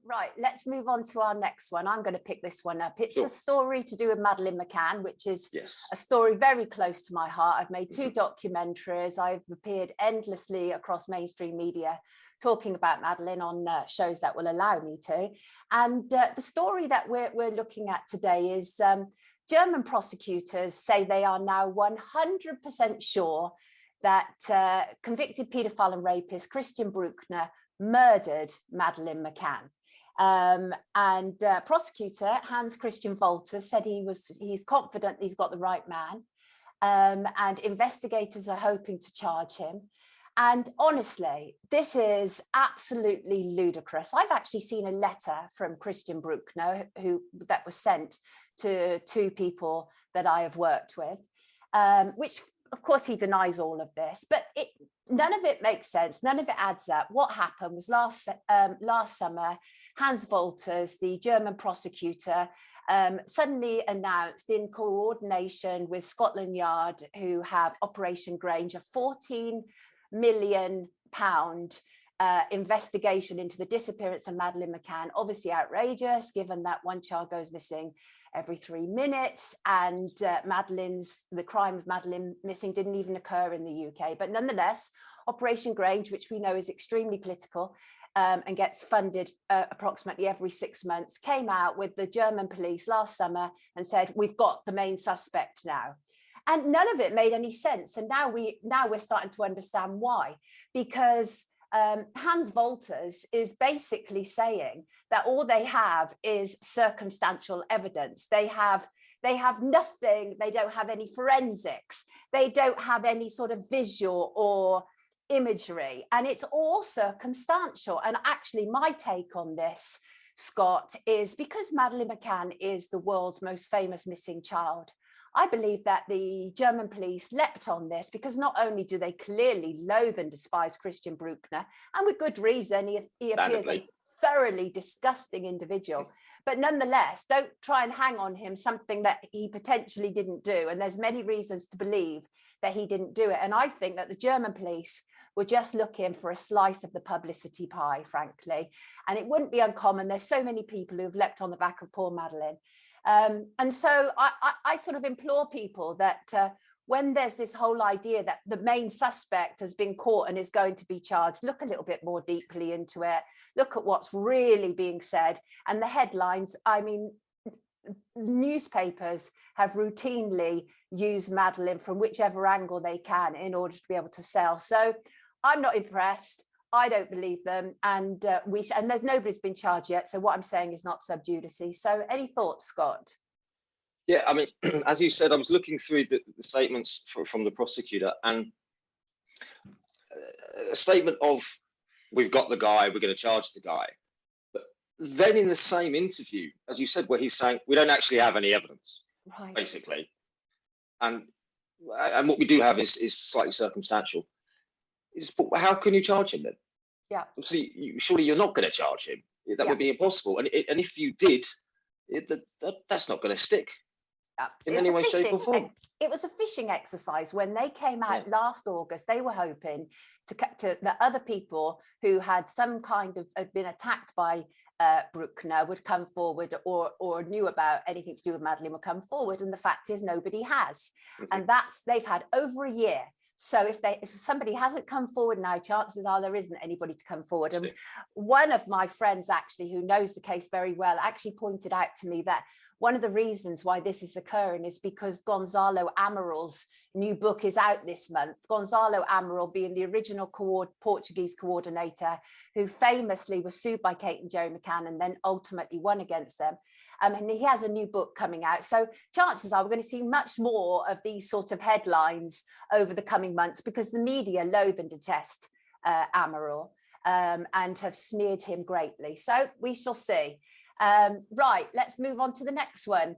Right, let's move on to our next one. I'm going to pick this one up. It's Sure. a story to do with Madeleine McCann, which is Yes. a story very close to my heart. I've made two documentaries. I've appeared endlessly across mainstream media talking about Madeleine on shows that will allow me to. And the story that we're looking at today is German prosecutors say they are now 100% sure that convicted paedophile and rapist Christian Bruckner murdered Madeleine McCann. Prosecutor Hans Christian Walter said he's confident he's got the right man, and investigators are hoping to charge him. And honestly, this is absolutely ludicrous. I've actually seen a letter from Christian Bruckner that was sent to two people that I have worked with, which of course he denies all of this, but none of it makes sense. None of it adds up. What happened was last summer, Hans Wolters, the German prosecutor, suddenly announced, in coordination with Scotland Yard, who have Operation Grange, a £14 million investigation into the disappearance of Madeleine McCann. Obviously outrageous, given that one child goes missing every 3 minutes, and the crime of Madeleine missing didn't even occur in the UK. But nonetheless, Operation Grange, which we know is extremely political and gets funded approximately every 6 months, came out with the German police last summer and said, we've got the main suspect now. And none of it made any sense. And now we're starting to understand why, because Hans Wolters is basically saying that all they have is circumstantial evidence. They have nothing. They don't have any forensics. They don't have any sort of visual or imagery, and it's all circumstantial. And actually, my take on this, Scott, is because Madeleine McCann is the world's most famous missing child, I believe that the German police leapt on this because not only do they clearly loathe and despise Christian Bruckner, and with good reason, he appears a thoroughly disgusting individual, but nonetheless, don't try and hang on him something that he potentially didn't do. And there's many reasons to believe that he didn't do it. And I think that the German police were just looking for a slice of the publicity pie, frankly. And it wouldn't be uncommon. There's so many people who've leapt on the back of poor Madeleine. And so I sort of implore people that when there's this whole idea that the main suspect has been caught and is going to be charged, look a little bit more deeply into it, look at what's really being said. And the headlines, I mean, newspapers have routinely used Madeleine from whichever angle they can in order to be able to sell. So I'm not impressed. I don't believe them, and and there's nobody's been charged yet. So what I'm saying is not sub judice. So any thoughts, Scott? Yeah, I mean, as you said, I was looking through the statements from the prosecutor, and a statement of, we've got the guy, we're going to charge the guy. But then in the same interview, as you said, where he's saying, we don't actually have any evidence, right, basically. And what we do have is slightly circumstantial. But how can you charge him then? Yeah. Obviously, surely you're not going to charge him. That would be impossible. And if you did, that's not going to stick in any way, shape or form. It was a fishing exercise. When they came out last August, they were hoping to that other people who had some kind of been attacked by Bruckner would come forward, or knew about anything to do with Madeleine would come forward. And the fact is, nobody has. And they've had over a year. So if somebody hasn't come forward now, chances are there isn't anybody to come forward. And one of my friends, actually, who knows the case very well, actually pointed out to me that one of the reasons why this is occurring is because Gonzalo Amaral's new book is out this month. Gonzalo Amaral being the original Portuguese coordinator who famously was sued by Kate and Jerry McCann and then ultimately won against them. And he has a new book coming out. So chances are we're going to see much more of these sort of headlines over the coming months, because the media loathe and detest Amaral and have smeared him greatly. So we shall see. Right, let's move on to the next one.